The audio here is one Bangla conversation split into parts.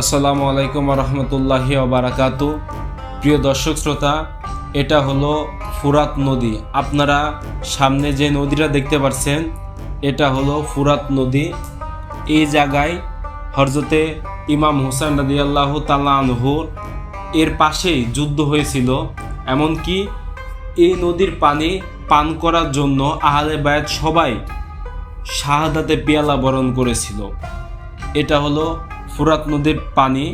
আসসালামু আলাইকুম রহমতুল্লাহি ওবারাকাতু। প্রিয় দর্শক শ্রোতা, এটা হলো ফুরাত নদী। আপনারা সামনে যে নদীটা দেখতে পাচ্ছেন এটা হলো ফুরাত নদী। এই জায়গায় হযরতে ইমাম হুসাইন রাদিয়াল্লাহু তাআলা আনহুর এর পাশেই যুদ্ধ হয়েছিল। এমনকি এই নদীর পানি পান করার জন্য আহলে বায়াত সবাই শাহাদাতে পেয়ালা বরণ করেছিল। এটা হলো ফুরাত নদীর পানি।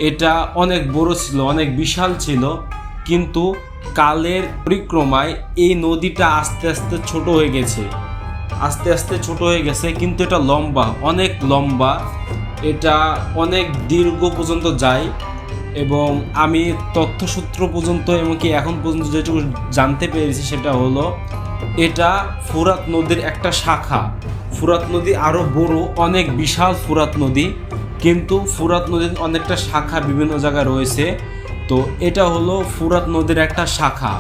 এটা অনেক বড় ছিল, অনেক বিশাল ছিল, কিন্তু কালের পরিক্রমায় এই নদীটা আস্তে আস্তে ছোট হয়ে গেছে, কিন্তু এটা লম্বা, অনেক লম্বা। এটা অনেক দীর্ঘ পর্যন্ত যায় এবং আমি তথ্যসূত্র পর্যন্ত এমনকি এখন পর্যন্ত যেটুকু জানতে পেরেছি সেটা হলো এটা ফুরাত নদীর একটা শাখা। ফুরাত নদী আরও বড়, অনেক বিশাল ফুরাত নদী, কিন্তু ফুরাত নদীর অনেকটা শাখা বিভিন্ন জায়গায় রয়েছে। তো এটা হলো ফুরাত নদীর একটা শাখা।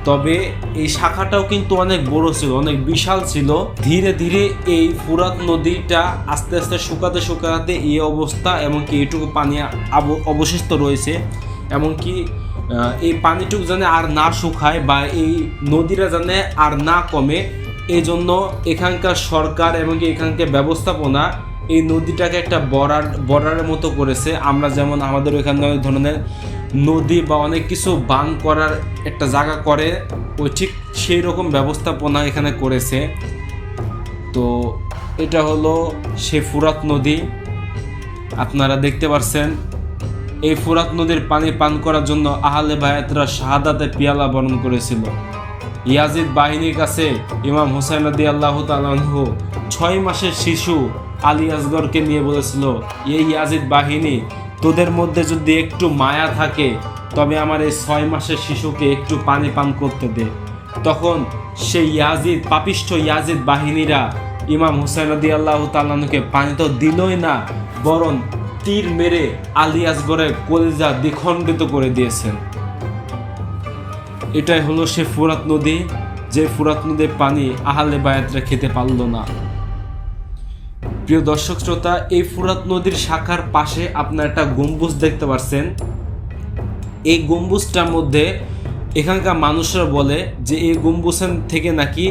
তবে এই শাখাটাও কিন্তু অনেক বড় ছিল, অনেক বিশাল ছিল। ধীরে ধীরে এই ফুরাত নদীটা আস্তে আস্তে শুকাতে এই অবস্থা, এমনকি এইটুকু পানি অবশিষ্ট রয়েছে। এমনকি এই পানিটুকু যেন আর না শুকায় বা এই নদীটা যেন আর না কমে, এই জন্য এখানকার সরকার এমনকি এখানকার ব্যবস্থাপনা এই নদীটাকে একটা বর্ডারের মতো করেছে। আমরা যেমন আমাদের ওইখানে অনেক ধরনের নদী বা অনেক কিছু বান করার একটা জায়গা করে, ওই ঠিক সেই রকম ব্যবস্থাপনা এখানে করেছে। তো এটা হলো সে ফুরাত নদী। আপনারা দেখতে পাচ্ছেন এই ফুরাত নদীর পানি পান করার জন্য আহলে বায়াতরা শাহাদাতে পিয়ালা বরণ করেছিল। ইয়াজিদ বাহিনীর কাছে ইমাম হুসাইন রাদিয়াল্লাহু তাআলা আনহু 6 মাসের শিশু আলী আসগরকে নিয়ে বলেছিল, এই ইয়াজিদ বাহিনী, তোদের মধ্যে যদি একটু মায়া থাকে তবে আমার এই 6 মাসের শিশুকে একটু পানি পান করতে দে। তখন সেই পাপিষ্ঠ ইয়াজিদ বাহিনীরা ইমাম হুসাইন রাদিয়াল্লাহু তাআলা আনহুকে পানি তো দিলই না, বরং তীর মেরে আলী আসগরের কলিজা দ্বিখণ্ডিত করে দিয়েছেন। এটাই হলো সে ফুরাত নদী, যে ফুরাত নদীর পানি আহলে বায়াতরা খেতে পারল না। প্রিয় দর্শক শ্রোতা, এই ফুরাত নদীর শাখার পাশে আপনার একটা গম্বুজ দেখতে পাচ্ছেন। এই গম্বুজটার মধ্যে এখানকার মানুষরা বলে যে এই গম্বুজের থেকে নাকি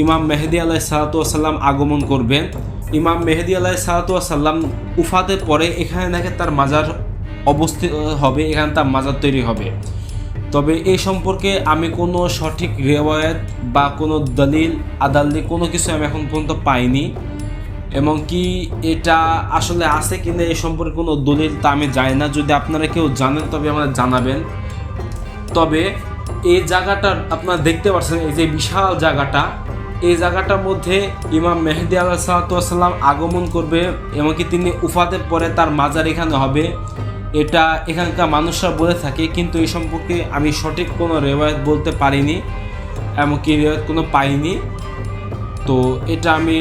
ইমাম মেহেদী আলাইহিস সালাতু ওয়াস সালাম আগমন করবেন। ইমাম মেহেদী আলাইহিস সালাতু ওয়াস সালাম উফাতের পরে এখানে নাকি তার মাজার অবস্থিত হবে, এখানে তার মাজার তৈরি হবে। তবে এই সম্পর্কে আমি কোনো সঠিক রেওয়ায়াত বা কোনো দলিল আদাল্লি কোনো কিছু আমি এখন পর্যন্ত পাইনি। এমনকি এটা আসলে আছে কিনা এই সম্পর্কে কোনো দলিল তা আমি জানি না। যদি আপনারা কেউ জানেন তবে আমাদের জানাবেন। তবে এই জায়গাটা আপনারা দেখতে পাচ্ছেন, এই যে বিশাল জায়গাটা, এই জায়গাটার মধ্যে ইমাম মেহেদী আলাইহিস সালাতু ওয়াস সালাম আগমন করবে, এমনকি তিনি উফাতের পরে তার মাজার এখানে হবে, এটা এখানকার মানুষরা বলে থাকে। কিন্তু এই সম্পর্কে আমি সঠিক কোনো রেওয়ায়াত বলতে পারিনি, এমনকি রেওয়ায়াত কোনো পাইনি। তো এটা আমি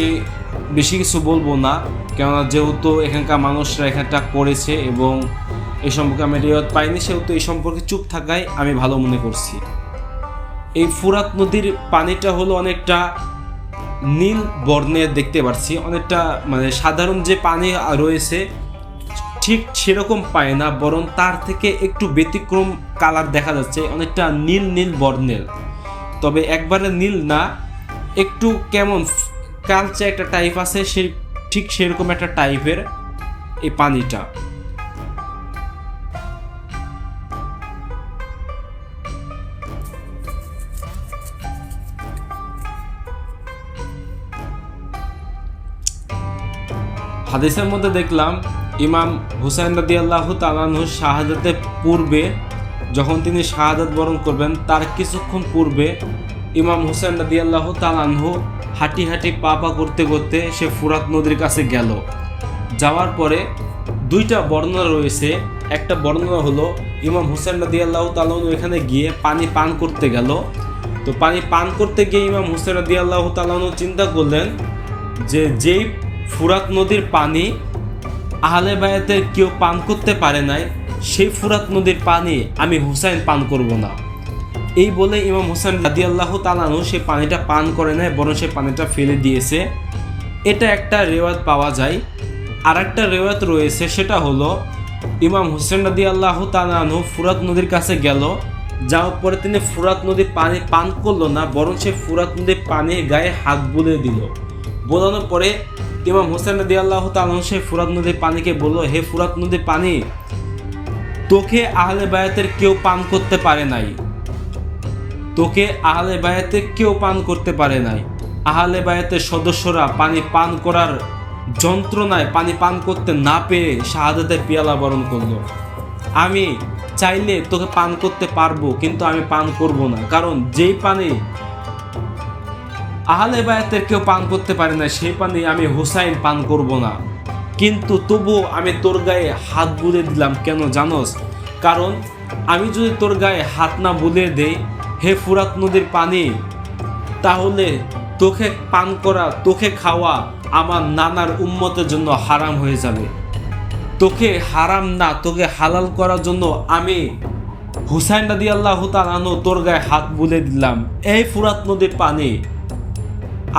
বেশি কিছু বলবো না, কেননা যেহেতু এখানকার মানুষরা এখানটা করেছে এবং এই সম্পর্কে আমি রেওয়ায়াত পাইনি, সেহেতু এই সম্পর্কে চুপ থাকাই আমি ভালো মনে করছি। এই ফুরাত নদীর পানিটা হলো অনেকটা নীল বর্ণের দেখতে পাচ্ছি, অনেকটা মানে সাধারণ যে পানি রয়েছে ঠিক সেরকম পায় না, বরং তার থেকে একটু ব্যতিক্রম কালার দেখা যাচ্ছে, অনেকটা নীল নীল বর্ণের। তবে একবারে নীল না, একটু কেমন কালচে একটা টাইপ আছে, সে ঠিক সেরকম একটা টাইপের এই পানিটা। হাদিসের মধ্যে দেখলাম ইমাম হুসাইন রাদিয়াল্লাহু তাআলা আনহু শাহাদাতের পূর্বে, যখন তিনি শাহাদাত বরণ করবেন তার কিছুক্ষণ পূর্বে ইমাম হুসাইন রাদিয়াল্লাহু তাআলা আনহু হাঁটি হাঁটি পা করতে করতে সে ফুরাত নদীর কাছে গেল। যাওয়ার পরে দুইটা বর্ণনা রয়েছে। একটা বর্ণনা হলো ইমাম হুসাইন রাদিয়াল্লাহু তাআলা আনহু এখানে গিয়ে পানি পান করতে গেল। তো পানি পান করতে গিয়ে ইমাম হুসাইন রাদিয়াল্লাহু তাআলা আনহু চিন্তা করলেন যে যেই ফুরাত নদীর পানি আহলে বায়াতের কেউ পান করতে পারে নাই, সেই ফুরাত নদীর পানি আমি হুসাইন পান করব না। এই বলে ইমাম হুসাইন রাদিয়াল্লাহু তাআলা আনহু সেই পানিটা পান করে নাই, বরং সেই পানিটা ফেলে দিয়েছে। এটা একটা রেওয়ায়াত পাওয়া যায়। আরেকটা রেওয়ায়ত রয়েছে, সেটা হলো ইমাম হুসেন রাদিয়াল্লাহু তাআলা আনহু ফুরাত নদীর কাছে গেল, যাওয়ার পরে তিনি ফুরাত নদীর পানি পান করলো না, বরং সে ফুরাত নদীর পানি গায়ে হাত বুলিয়ে দিল। বোলানোর পরে ইমাম হুসেন রাদিয়াল্লাহু তাআলা আনহু সেই ফুরাত নদীর পানিকে বলল, হে ফুরাত নদীর পানি, তোকে আহলে বায়াতের কেউ পান করতে পারে নাই, তোকে আহলে বায়াতে কেউ পান করতে পারে নাই। আহলে বায়াতের সদস্যরা পানি পান করার যন্ত্রণায় পানি পান করতে না পেরে শাহাদাতের পিয়ালা বরণ করলো। আমি চাইলে তোকে পান করতে পারবো, কিন্তু আমি পান করব না, কারণ যেই পানি আহলে বায়াতের কেউ পান করতে পারে না সেই পানি আমি হুসাইন পান করব না। কিন্তু তবুও আমি তোর গায়ে হাত বুলিয়ে দিলাম, কেন জানোস? কারণ আমি যদি তোর গায়ে হাত না বুলিয়ে দেই, হে ফুরাত নদীর পানি, তাহলে তোকে পান করা, তোকে খাওয়া আমার নানার উম্মতের জন্য হারাম হয়ে যাবে। তোকে হারাম না, তোকে হালাল করার জন্য আমি হুসাইন রাদিয়াল্লাহু তাআলা আনহু তোর গায়ে হাত বুলিয়ে দিলাম। এই ফুরাত নদীর পানি,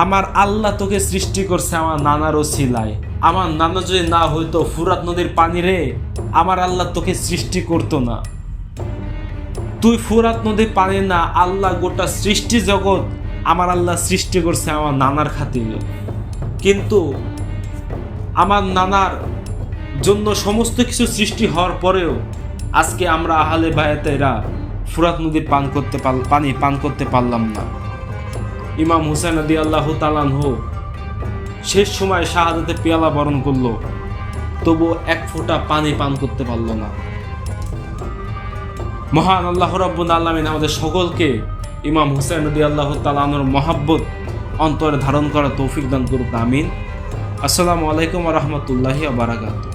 আমার আল্লাহ তোকে সৃষ্টি করছে আমার নানার ওসিলায়। আমার নানা যদি না হইতো ফুরাত নদীর পানি রে, আমার আল্লাহ তোকে সৃষ্টি করতো না। তুই ফুরাত নদীর পানি না, আল্লাহ গোটা সৃষ্টি জগৎ আমার আল্লাহ সৃষ্টি করছে আমার নানার খাতিরে। কিন্তু আমার নানার জন্য সমস্ত কিছু সৃষ্টি হওয়ার পরেও আজকে আমরা আহলে বায়াতেরা ফুরাত নদীর পানি পান করতে পারলাম না। ইমাম হুসাইন রাদিয়াল্লাহু তাআলা আনহু শেষ সময় শাহাদাতের পেয়ালা বরণ করলো, তবু এক ফোঁটা পানি পান করতে পারলো না। মহান আল্লাহ রাব্বুল আলামিন আমাদের সকলকে ইমাম হুসাইন রাদিয়াল্লাহু তাআলা আনহুর মহব্বত অন্তরে ধারণ করার তৌফিক দান করুক, আমিন। আসসালামু আলাইকুম ওয়া রাহমাতুল্লাহি ওয়া বারাকাতুহু।